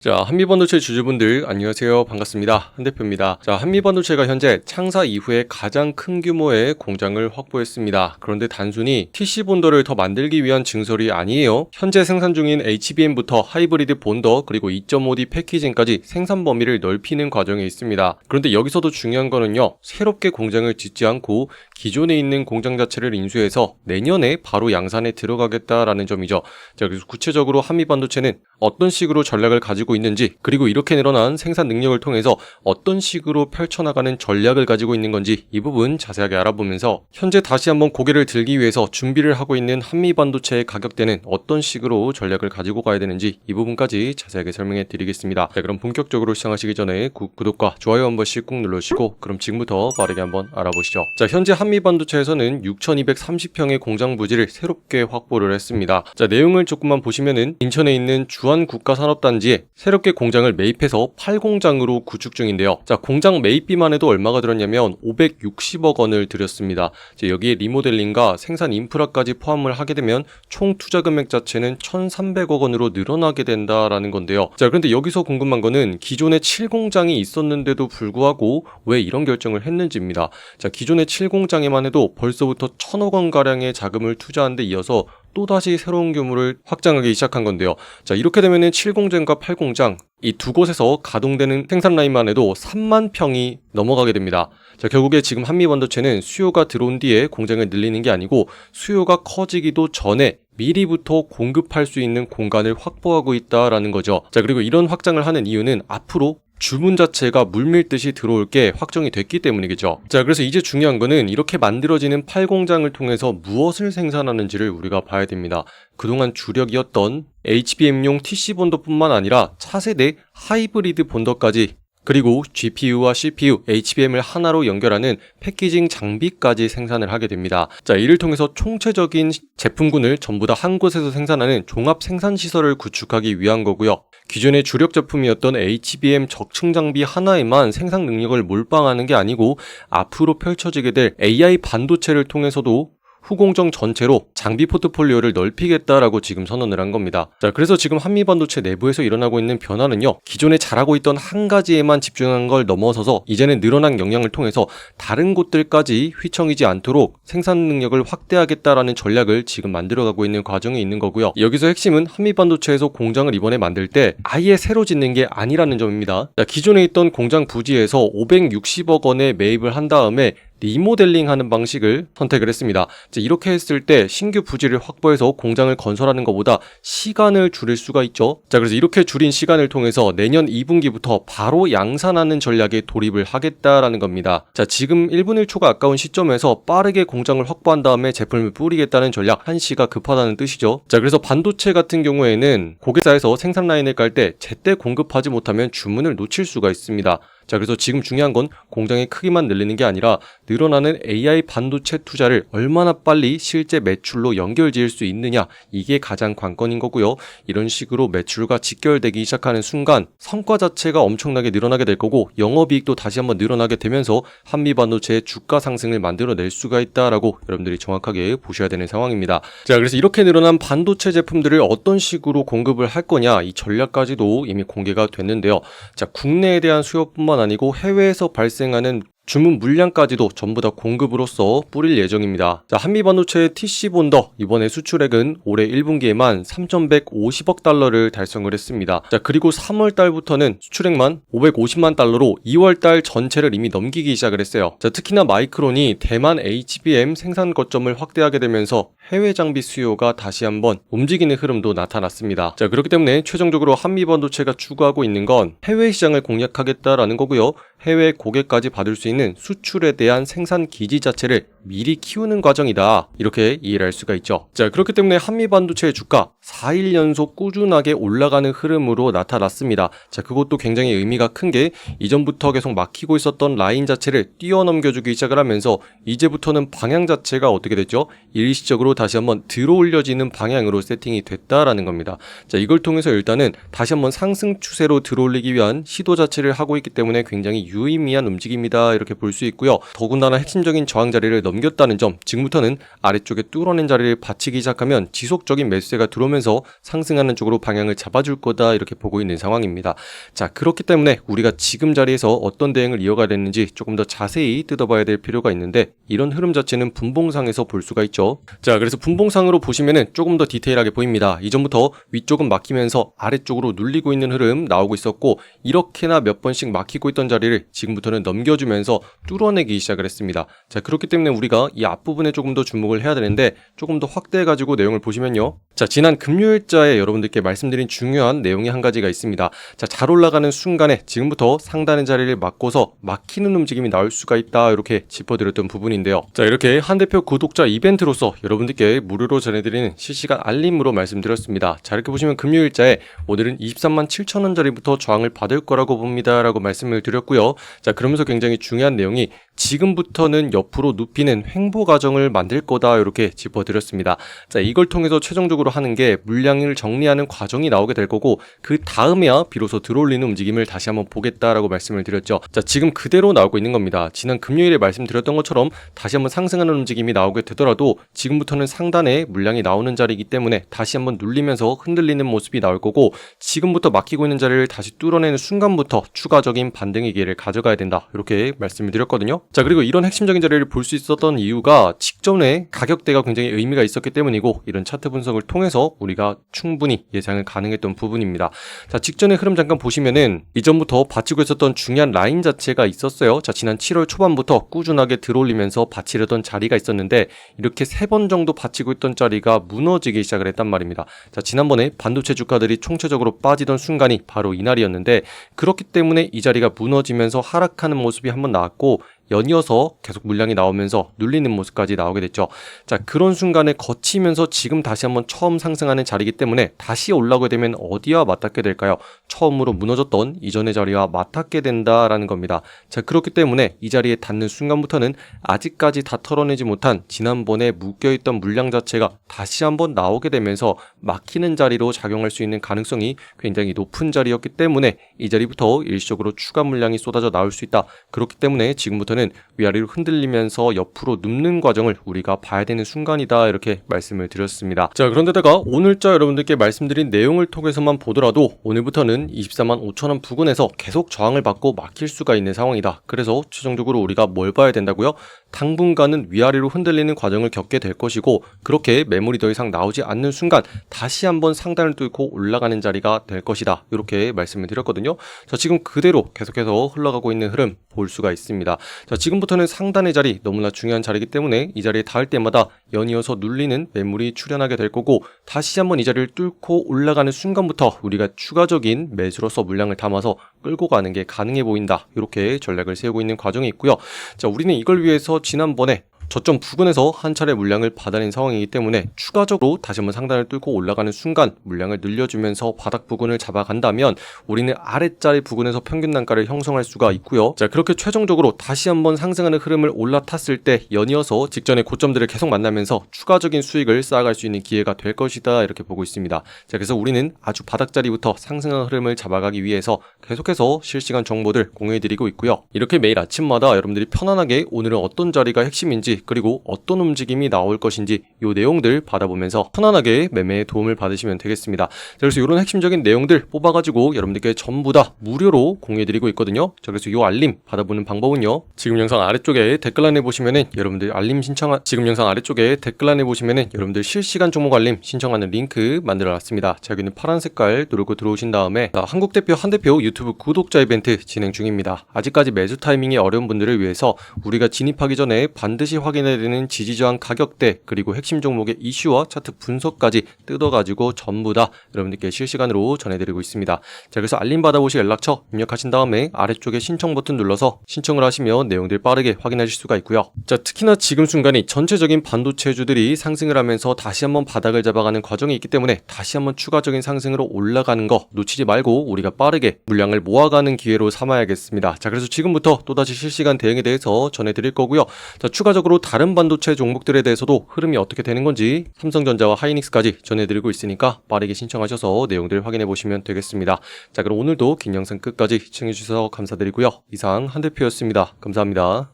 자, 한미반도체 주주분들 안녕하세요. 반갑습니다. 한 대표입니다. 자, 한미반도체가 현재 창사 이후에 가장 큰 규모의 공장을 확보했습니다. 그런데 단순히 TC 본더를 더 만들기 위한 증설이 아니에요. 현재 생산 중인 HBM부터 하이브리드 본더 그리고 2.5D 패키징까지 생산 범위를 넓히는 과정에 있습니다. 그런데 여기서도 중요한 거는요. 새롭게 공장을 짓지 않고 기존에 있는 공장 자체를 인수해서 내년에 바로 양산에 들어가겠다라는 점이죠. 자, 그래서 구체적으로 한미반도체는 어떤 식으로 전략을 가지고 있는지, 그리고 이렇게 늘어난 생산 능력을 통해서 어떤 식으로 펼쳐나가는 전략을 가지고 있는 건지 이 부분 자세하게 알아보면서 현재 다시 한번 고개를 들기 위해서 준비를 하고 있는 한미반도체의 가격대는 어떤 식으로 전략을 가지고 가야 되는지 이 부분까지 자세하게 설명해 드리겠습니다. 자, 그럼 본격적으로 시작하시기 전에 구독과 좋아요 한 번씩 꾹 눌러주시고 그럼 지금부터 빠르게 한번 알아보시죠. 자, 현재 한미반도체에서는 6230평의 공장 부지를 새롭게 확보를 했습니다. 자, 내용을 조금만 보시면은 인천에 있는 주한 국가산업단지에 새롭게 공장을 매입해서 8공장으로 구축 중인데요. 자, 공장 매입비만 해도 얼마가 들었냐면 560억 원을 들였습니다. 여기에 리모델링과 생산 인프라까지 포함을 하게 되면 총 투자 금액 자체는 1,300억 원으로 늘어나게 된다라는 건데요. 자, 그런데 여기서 궁금한 거는 기존에 7공장이 있었는데도 불구하고 왜 이런 결정을 했는지입니다. 자, 기존의 7공장에만 해도 벌써부터 1,000억 원 가량의 자금을 투자한 데 이어서 또다시 새로운 규모를 확장하기 시작한 건데요. 자, 이렇게 되면은 7공장과 8공장 이 두 곳에서 가동되는 생산 라인만 해도 3만 평이 넘어가게 됩니다. 자, 결국에 지금 한미반도체는 수요가 들어온 뒤에 공장을 늘리는 게 아니고 수요가 커지기도 전에 미리부터 공급할 수 있는 공간을 확보하고 있다라는 거죠. 자, 그리고 이런 확장을 하는 이유는 앞으로 주문 자체가 물밀듯이 들어올 게 확정이 됐기 때문이겠죠. 자, 그래서 이제 중요한 거는 이렇게 만들어지는 8공장을 통해서 무엇을 생산하는지를 우리가 봐야 됩니다. 그동안 주력이었던 HBM용 TC 본더뿐만 아니라 차세대 하이브리드 본더까지, 그리고 GPU와 CPU, HBM을 하나로 연결하는 패키징 장비까지 생산을 하게 됩니다. 자, 이를 통해서 총체적인 제품군을 전부 다 한 곳에서 생산하는 종합 생산 시설을 구축하기 위한 거고요. 기존의 주력 제품이었던 HBM 적층 장비 하나에만 생산 능력을 몰빵하는 게 아니고 앞으로 펼쳐지게 될 AI 반도체를 통해서도 후공정 전체로 장비 포트폴리오를 넓히겠다라고 지금 선언을 한 겁니다. 자, 그래서 지금 한미반도체 내부에서 일어나고 있는 변화는요. 기존에 잘하고 있던 한 가지에만 집중한 걸 넘어서서 이제는 늘어난 역량을 통해서 다른 곳들까지 휘청이지 않도록 생산 능력을 확대하겠다라는 전략을 지금 만들어가고 있는 과정에 있는 거고요. 여기서 핵심은 한미반도체에서 공장을 이번에 만들 때 아예 새로 짓는 게 아니라는 점입니다. 자, 기존에 있던 공장 부지에서 560억 원에 매입을 한 다음에 리모델링 하는 방식을 선택을 했습니다. 이렇게 했을 때 신규 부지를 확보해서 공장을 건설하는 것보다 시간을 줄일 수가 있죠. 자, 그래서 이렇게 줄인 시간을 통해서 내년 2분기부터 바로 양산하는 전략에 돌입을 하겠다라는 겁니다. 자, 지금 1분 1초가 아까운 시점에서 빠르게 공장을 확보한 다음에 제품을 뿌리겠다는 전략, 한시가 급하다는 뜻이죠. 자, 그래서 반도체 같은 경우에는 고객사에서 생산 라인을 깔 때 제때 공급하지 못하면 주문을 놓칠 수가 있습니다. 자, 그래서 지금 중요한 건 공장의 크기만 늘리는 게 아니라 늘어나는 AI 반도체 투자를 얼마나 빨리 실제 매출로 연결지을 수 있느냐, 이게 가장 관건인 거고요. 이런 식으로 매출과 직결되기 시작하는 순간 성과 자체가 엄청나게 늘어나게 될 거고 영업이익도 다시 한번 늘어나게 되면서 한미반도체의 주가 상승을 만들어낼 수가 있다라고 여러분들이 정확하게 보셔야 되는 상황입니다. 자, 그래서 이렇게 늘어난 반도체 제품들을 어떤 식으로 공급을 할 거냐, 이 전략까지도 이미 공개가 됐는데요. 자, 국내에 대한 수요뿐만 아니고 해외에서 발생하는 주문 물량까지도 전부 다 공급으로서 뿌릴 예정입니다. 자, 한미반도체의 TC 본더 이번에 수출액은 올해 1분기에만 3,150억 달러를 달성을 했습니다. 자, 그리고 3월 달부터는 수출액만 550만 달러로 2월 달 전체를 이미 넘기기 시작을 했어요. 자, 특히나 마이크론이 대만 HBM 생산 거점을 확대하게 되면서 해외 장비 수요가 다시 한번 움직이는 흐름도 나타났습니다. 자, 그렇기 때문에 최종적으로 한미반도체가 추구하고 있는 건 해외 시장을 공략하겠다라는 거고요. 해외 고객까지 받을 수 있는 수출에 대한 생산 기지 자체를 미리 키우는 과정이다, 이렇게 이해를 할 수가 있죠. 자, 그렇기 때문에 한미반도체의 주가 4일 연속 꾸준하게 올라가는 흐름으로 나타났습니다. 자, 그것도 굉장히 의미가 큰 게 이전부터 계속 막히고 있었던 라인 자체를 뛰어넘겨주기 시작을 하면서 이제부터는 방향 자체가 어떻게 됐죠? 일시적으로 다시 한번 들어올려지는 방향으로 세팅이 됐다라는 겁니다. 자, 이걸 통해서 일단은 다시 한번 상승 추세로 들어올리기 위한 시도 자체를 하고 있기 때문에 굉장히 유의미한 움직임이다, 이렇게 볼 수 있고요. 더군다나 핵심적인 저항 자리를 넘겼다는 점, 지금부터는 아래쪽에 뚫어낸 자리를 받치기 시작하면 지속적인 매수세가 들어오면서 상승하는 쪽으로 방향을 잡아줄 거다 이렇게 보고 있는 상황입니다. 자, 그렇기 때문에 우리가 지금 자리에서 어떤 대응을 이어가야 되는지 조금 더 자세히 뜯어봐야 될 필요가 있는데, 이런 흐름 자체는 분봉상에서 볼 수가 있죠. 자, 그래서 분봉상으로 보시면은 조금 더 디테일하게 보입니다. 이전부터 위쪽은 막히면서 아래쪽으로 눌리고 있는 흐름 나오고 있었고, 이렇게나 몇 번씩 막히고 있던 자리를 지금부터는 넘겨주면서 뚫어내기 시작을 했습니다. 자, 그렇기 때문에 우리가 이 앞부분에 조금 더 주목을 해야 되는데, 조금 더 확대해가지고 내용을 보시면요. 자, 지난 금요일자에 여러분들께 말씀드린 중요한 내용이 한 가지가 있습니다. 자, 잘 올라가는 순간에 지금부터 상단의 자리를 막고서 막히는 움직임이 나올 수가 있다 이렇게 짚어드렸던 부분인데요. 자, 이렇게 한 대표 구독자 이벤트로서 여러분들께 무료로 전해드리는 실시간 알림으로 말씀드렸습니다. 자, 이렇게 보시면 금요일자에 오늘은 23만 7천 원짜리부터 저항을 받을 거라고 봅니다 라고 말씀을 드렸고요. 자, 그러면서 굉장히 중요한 내용이 지금부터는 옆으로 눕히는 횡보 과정을 만들 거다 이렇게 짚어드렸습니다. 자, 이걸 통해서 최종적으로 하는 게 물량을 정리하는 과정이 나오게 될 거고, 그 다음에야 비로소 들어올리는 움직임을 다시 한번 보겠다라고 말씀을 드렸죠. 자, 지금 그대로 나오고 있는 겁니다. 지난 금요일에 말씀드렸던 것처럼 다시 한번 상승하는 움직임이 나오게 되더라도 지금부터는 상단에 물량이 나오는 자리이기 때문에 다시 한번 눌리면서 흔들리는 모습이 나올 거고, 지금부터 막히고 있는 자리를 다시 뚫어내는 순간부터 추가적인 반등의 기회를 가져가야 된다 이렇게 말씀을 드렸거든요. 자, 그리고 이런 핵심적인 자리를 볼 수 있었던 이유가 직전에 가격대가 굉장히 의미가 있었기 때문이고, 이런 차트 분석을 통해서 우리가 충분히 예상을 가능했던 부분입니다. 자, 직전의 흐름 잠깐 보시면은 이전부터 받치고 있었던 중요한 라인 자체가 있었어요. 자, 지난 7월 초반부터 꾸준하게 들어올리면서 받치려던 자리가 있었는데, 이렇게 3번 정도 받치고 있던 자리가 무너지기 시작을 했단 말입니다. 자, 지난번에 반도체 주가들이 총체적으로 빠지던 순간이 바로 이날이었는데, 그렇기 때문에 이 자리가 무너지면서 하락하는 모습이 한번 나왔고, 연이어서 계속 물량이 나오면서 눌리는 모습까지 나오게 됐죠. 자, 그런 순간에 거치면서 지금 다시 한번 처음 상승하는 자리이기 때문에 다시 올라오게 되면 어디와 맞닿게 될까요? 처음으로 무너졌던 이전의 자리와 맞닿게 된다라는 겁니다. 자, 그렇기 때문에 이 자리에 닿는 순간부터는 아직까지 다 털어내지 못한 지난번에 묶여있던 물량 자체가 다시 한번 나오게 되면서 막히는 자리로 작용할 수 있는 가능성이 굉장히 높은 자리였기 때문에 이 자리부터 일시적으로 추가 물량이 쏟아져 나올 수 있다. 그렇기 때문에 지금부터는 위아래로 흔들리면서 옆으로 눕는 과정을 우리가 봐야 되는 순간이다 이렇게 말씀을 드렸습니다. 자, 그런데다가 오늘자 여러분들께 말씀드린 내용을 통해서만 보더라도 오늘부터는 24만 5천 원 부근에서 계속 저항을 받고 막힐 수가 있는 상황이다. 그래서 최종적으로 우리가 뭘 봐야 된다고요? 당분간은 위아래로 흔들리는 과정을 겪게 될 것이고, 그렇게 매물이 더 이상 나오지 않는 순간 다시 한번 상단을 뚫고 올라가는 자리가 될 것이다 이렇게 말씀을 드렸거든요. 자, 지금 그대로 계속해서 흘러가고 있는 흐름 볼 수가 있습니다. 자, 지금부터는 상단의 자리, 너무나 중요한 자리이기 때문에 이 자리에 닿을 때마다 연이어서 눌리는 매물이 출현하게 될 거고, 다시 한번 이 자리를 뚫고 올라가는 순간부터 우리가 추가적인 매수로서 물량을 담아서 끌고 가는 게 가능해 보인다 이렇게 전략을 세우고 있는 과정이 있고요. 자, 우리는 이걸 위해서 지난번에 저점 부근에서 한 차례 물량을 받아낸 상황이기 때문에 추가적으로 다시 한번 상단을 뚫고 올라가는 순간 물량을 늘려주면서 바닥 부근을 잡아간다면 우리는 아래자리 부근에서 평균 단가를 형성할 수가 있고요. 자, 그렇게 최종적으로 다시 한번 상승하는 흐름을 올라탔을 때 연이어서 직전의 고점들을 계속 만나면서 추가적인 수익을 쌓아갈 수 있는 기회가 될 것이다 이렇게 보고 있습니다. 자, 그래서 우리는 아주 바닥자리부터 상승하는 흐름을 잡아가기 위해서 계속해서 실시간 정보들 공유해드리고 있고요. 이렇게 매일 아침마다 여러분들이 편안하게 오늘은 어떤 자리가 핵심인지, 그리고 어떤 움직임이 나올 것인지 이 내용들 받아보면서 편안하게 매매에 도움을 받으시면 되겠습니다. 그래서 이런 핵심적인 내용들 뽑아가지고 여러분들께 전부 다 무료로 공유해드리고 있거든요. 자, 그래서 이 알림 받아보는 방법은요, 지금 영상 아래쪽에 댓글란에 보시면은 여러분들 알림 지금 영상 아래쪽에 댓글란에 보시면은 여러분들 실시간 종목 알림 신청하는 링크 만들어놨습니다. 자, 여기는 파란 색깔 누르고 들어오신 다음에 한국 대표 한 대표 유튜브 구독자 이벤트 진행 중입니다. 아직까지 매수 타이밍이 어려운 분들을 위해서 우리가 진입하기 전에 반드시 확인해야 되는 지지저항 가격대, 그리고 핵심 종목의 이슈와 차트 분석까지 뜯어가지고 전부 다 여러분들께 실시간으로 전해드리고 있습니다. 자, 그래서 알림 받아보실 연락처 입력하신 다음에 아래쪽에 신청 버튼 눌러서 신청을 하시면 내용들 빠르게 확인하실 수가 있고요. 자, 특히나 지금 순간이 전체적인 반도체주들이 상승을 하면서 다시 한번 바닥을 잡아가는 과정이 있기 때문에 다시 한번 추가적인 상승으로 올라가는 거 놓치지 말고 우리가 빠르게 물량을 모아가는 기회로 삼아야겠습니다. 자, 그래서 지금부터 또다시 실시간 대응에 대해서 전해드릴 거고요. 자, 추가적으로 다른 반도체 종목들에 대해서도 흐름이 어떻게 되는 건지 삼성전자와 하이닉스까지 전해드리고 있으니까 빠르게 신청하셔서 내용들 확인해 보시면 되겠습니다. 자, 그럼 오늘도 긴 영상 끝까지 시청해 주셔서 감사드리고요. 이상 한대표였습니다. 감사합니다.